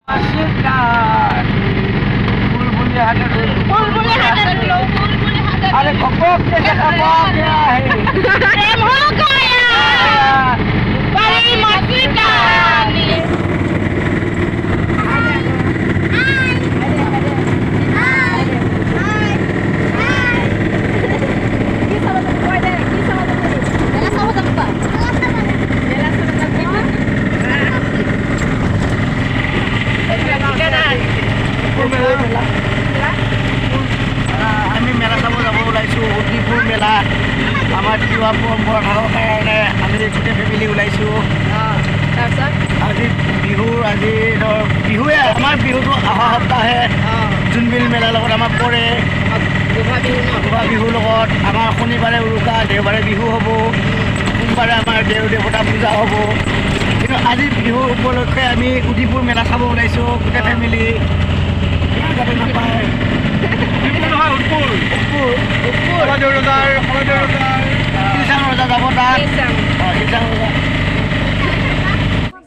अरे खपक के खपक क्या है प्रेम हो गया बड़ी मस्ती कहानी আমার তিৱা পৰম্পৰা থকাৰ কাৰণে আমি গোটেই ফেমিলি ওলাইছোঁ আজি বিহুৰ আজি ধৰ বিহুৱে আমাৰ বিহুটো অহা সপ্তাহে জোনবিল মেলাৰ লগত আমাৰ পৰে গোভা বিহুৰ লগত আমাৰ শনিবাৰে উৰুকা দেওবাৰে বিহু হ'ব সোমবাৰে আমাৰ দেৱ দেৱতা পূজা হ'ব কিন্তু আজি বিহু উপলক্ষে আমি উদিপুৰ মেলা চাব ওলাইছোঁ গোটেই ফেমিলি নাপায়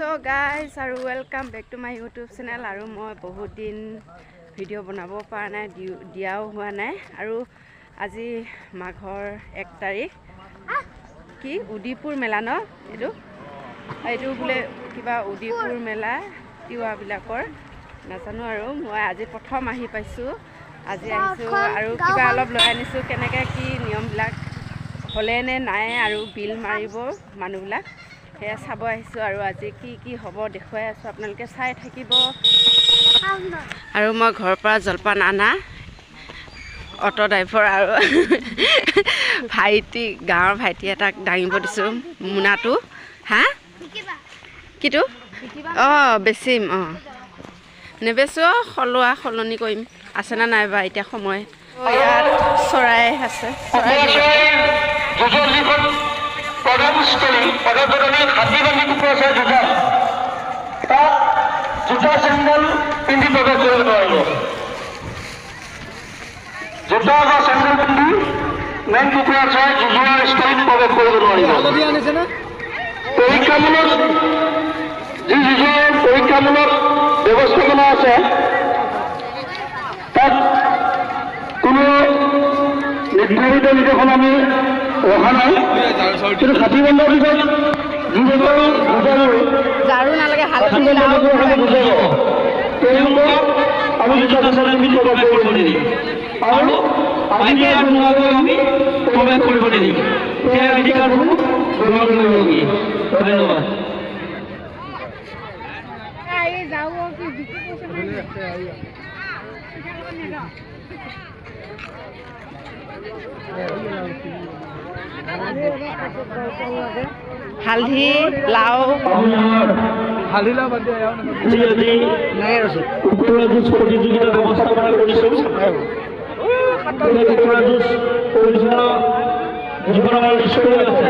So guys, আৰু welcome back to my YouTube channel. আৰু মই বহুত দিন ভিডিঅ' বনাব পৰা নাই, দিয়াও হোৱা নাই। আৰু আজি মাঘৰ 1 তাৰিখ কি উদিপুৰ মেলা ন এইটো বোলে কিবা উদিপুৰ মেলা তিৱাবিলাকৰ নাজানো। আৰু মই আজি প্ৰথম আহি পাইছোঁ, আজি আহিছোঁ আৰু কিবা অলপ লৈ আনিছোঁ কেনেকৈ কি নিয়মবিলাক হ'লে নে নাই আৰু বিল মাৰিব মানুহবিলাক সেয়া চাব আহিছোঁ। আৰু আজি কি কি হ'ব দেখুৱাই আছোঁ, আপোনালোকে চাই থাকিব। আৰু মই ঘৰৰ পৰা জলপান আনা অটো ড্ৰাইভাৰ আৰু ভাইটি গাঁৱৰ ভাইটি এটাক দাঙিব দিছোঁ মোনাটো। হা কিটো অঁ বেচিম নেবেচোঁ, সলনি কৰিম আছেনে নাইবা এতিয়া সময়। ইয়াত চৰাই আছে, জোতা চেণ্ডেল পিন্ধি প্ৰৱেশ কৰিব নোৱাৰিব। জোতা বা চেণ্ডেল পিন্ধি মেইন কুকুৰা চৰাই যুঁজোৱাৰ স্থলীত প্ৰৱেশ কৰিব নোৱাৰিব। পৰীক্ষামূলক যি যুঁজোৱাৰ পৰীক্ষামূলক ব্যৱস্থাপনা আছে তাত কোনো নিৰ্ধাৰিত নিৰ্দেশনা আমি ৰখা নাই, কিন্তু ষাঠি বন্ধৰ পিছত যিসকল ঝাৰু নালাগে তেওঁলোকক আমি জোতা চেণ্ডেল পিন্ধি প্ৰৱেশ কৰিব নিদিম আৰু আমি প্ৰৱেশ কৰিব নিদিম। সেই অধিকাৰবোৰ গ্ৰহণ কৰিবলগীয়া। ধন্যবাদ। হালধি লাও কুকুৰা যুঁজ প্ৰতিযোগিতা ব্যৱস্থাপনা কৰিছোঁ। কুকুৰা যুঁজ পৰিচালনা যিখন আমাৰ স্কুল আছে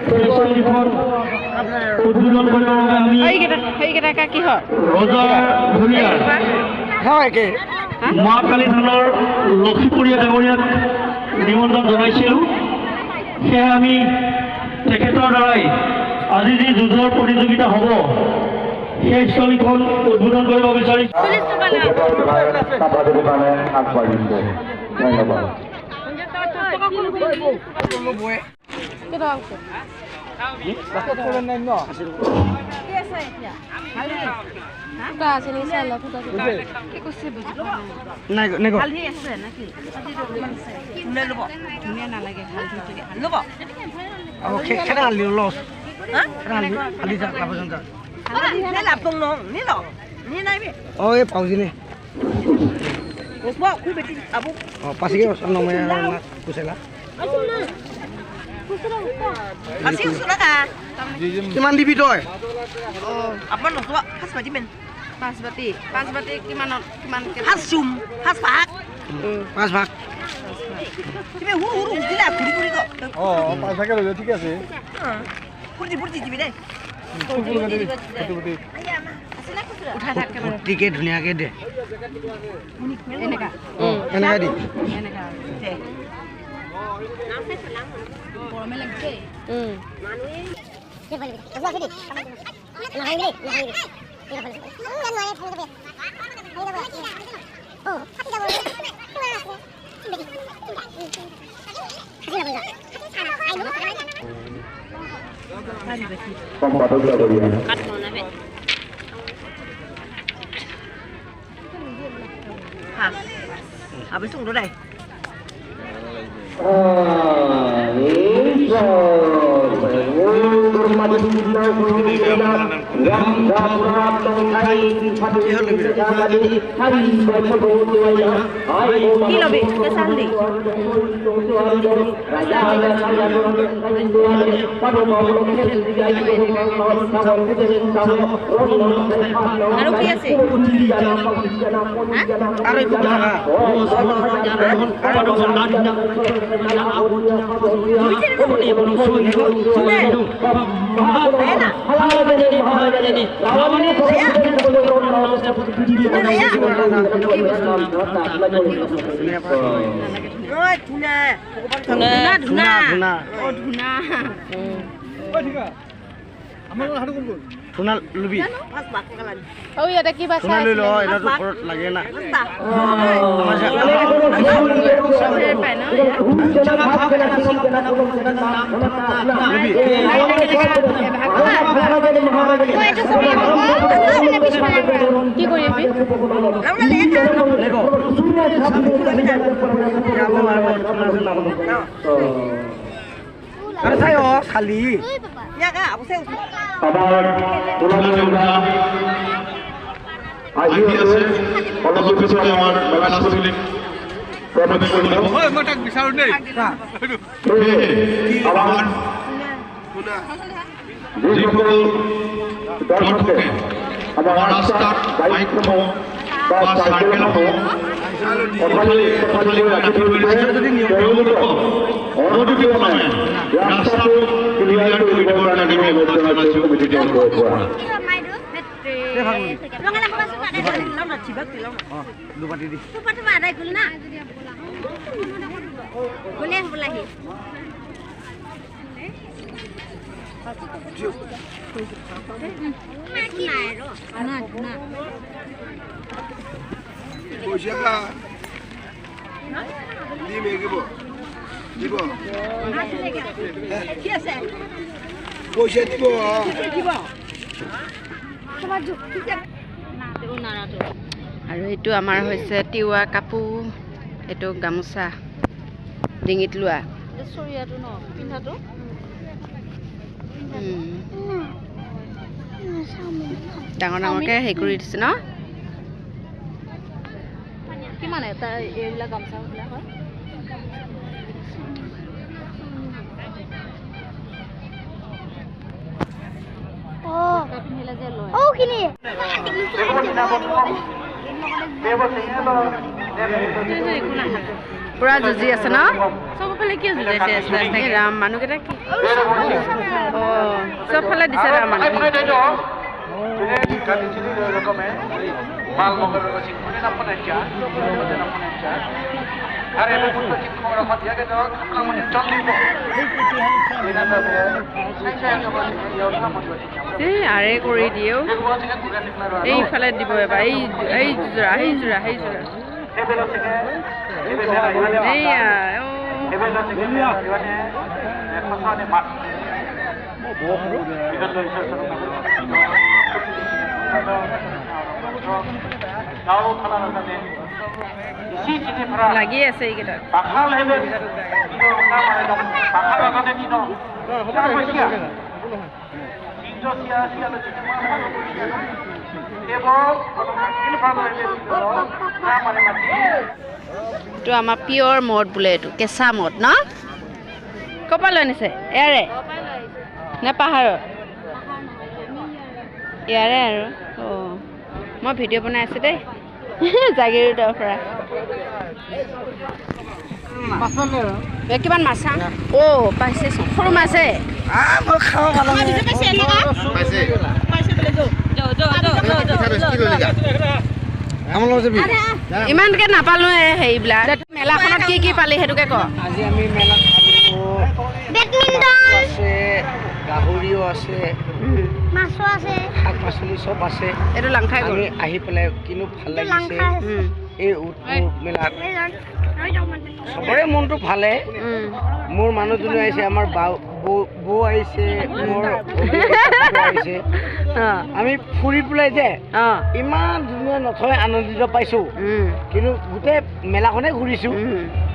সেই স্কুলখন উদ্বোধন কৰিবৰ বাবে আমি সেইকেইটা কিহৰ ৰজা ভূঞাৰ মা কালী থানৰ লক্ষীপুৰীয়া ডাঙৰীয়াক নিমন্ত্ৰণ জনাইছিলোঁ। সেয়া আমি তেখেতৰ দ্বাৰাই আজি যি যুঁজৰ প্ৰতিযোগিতা হ'ব সেই স্থলীখন উদ্বোধন কৰিব বিচাৰিছোঁ। ধন্যবাদ। কিমান দিবি তই? পাঁচ বাতি কিমানত কিমান পাঁচ ভাগ ঠিক আছে। ফুটিকে ধুনীয়াকে দে এনেকা দি গৰমে লাগিছে Habis itu udah deh. Oh iya, ada kipas saya. lagi nak. কি কৰিবি? Ada saya kali. Ya kak, apa sih? আমাৰ তোলা আহি আছে অলপ পিছতে আমাৰ মেলা চলিলে প্ৰৱেশ কৰিব মই তাক বিচাৰো দেই আমাৰ যিসকল দৰ্শকে আমাৰ ৰাস্তাত বাইকসমূহ বা চাইকেলসমূহ অঠালি ৰাখি থৈছে তেওঁলোকক অনধিকৰণে ৰাস্তাটো ক্লিয়াৰ কৰিব লাগিব জনাইছোঁ কমিটিৰ পৰা পইচা দিব আৰু এইটো আমাৰ হৈছে তিৱা কাপোৰ, এইটো গামোচা ডিঙিত লোৱা ডাঙৰ ডাঙৰকে হেৰি কৰি দিছে ন। কিমান এটা এইবিলাক গামোচা হয়? পুৰা যুঁজি আছে ন? চবফালে কিয় যুঁজাইছে? ৰাম মানুহকেইটা কি চবফালে দিছে ৰাম মানুহ। আৰে কৰি দিয়েও এইফালে দিব এবাৰ এই যোৰা এইয়া লাগি আছে এইকেইটা। এইটো আমাৰ পিয়ৰ মদ বোলে, এইটো কেঁচা মদ ন? ক'ৰ পৰা লৈ আনিছে? ইয়াৰে নে পাহাৰৰ? ইয়াৰে আৰু অঁ মই ভিডিঅ' বনাই আছোঁ দেই জাগিৰোডৰ পৰা। কিমান মাছ অ' পাইছে সৰু মাছে ইমানকে নাপালো হেৰিবিলাক। মেলাখনত কি কি পালি সেইটোকে ক। আজি আমি মেলাত বেডমিণ্টন আছে, গাহৰিও আছে, মাছো আছে, শাক পাচলি চব আছে এইটো লাংখাই গ'ল আমি আহি পেলাই কিন্তু ভাল লাগিছে এই উৎসৱ মেলাত চবৰে মনটো ভালে মোৰ মানুহজনী আহিছে আমাৰ বৌ আহিছে মোৰ আহিছে আমি ফুৰি পেলাই যে ইমান ধুনীয়া নথৈ আনন্দিত পাইছোঁ কিন্তু গোটেই মেলাখনে ঘূৰিছোঁ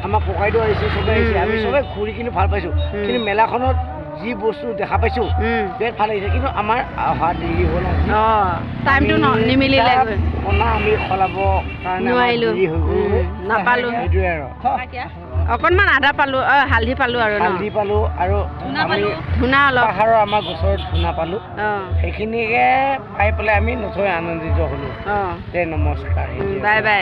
আমাৰ ককাইদেউ আহিছে চবে আহিছে আমি চবে ঘূৰি কিন্তু ভাল পাইছোঁ কিন্তু মেলাখনত যি বস্তু দেখা পাইছোঁ বিৰাট ভাল লাগিছে কিন্তু আমাৰ অহা দেৰি হ'ল টাইমটো নিমিলিলে পোনা আমি সলাব কাৰণে দেৰি হৈ গ'ল নাপালোঁ সেইটোৱে আৰু অকণমান আদা পালোঁ হালধি পালোঁ আৰু হালধি পালোঁ আৰু আমি ধূনা অলপ পাহাৰৰ আমাৰ গছৰ ধূনা পালোঁ সেইখিনিকে পাই পেলাই আমি নথৈ আনন্দিত হ'লোঁ দে নমস্কাৰ বাই বাই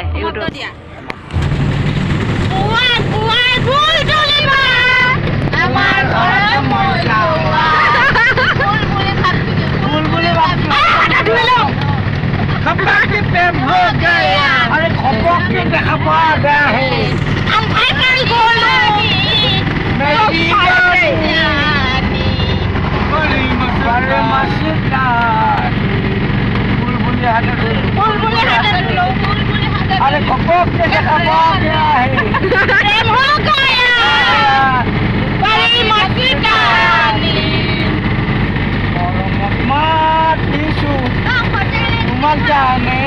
अरे खपक के देखा पा गया है हम भाई कर बोलो अरे मस्जिद बुलबुले हाथ अरे खपक के देखा पा गया है प्रेम हो गया बड़ी मस्जिद और मत दिसु तुम जाने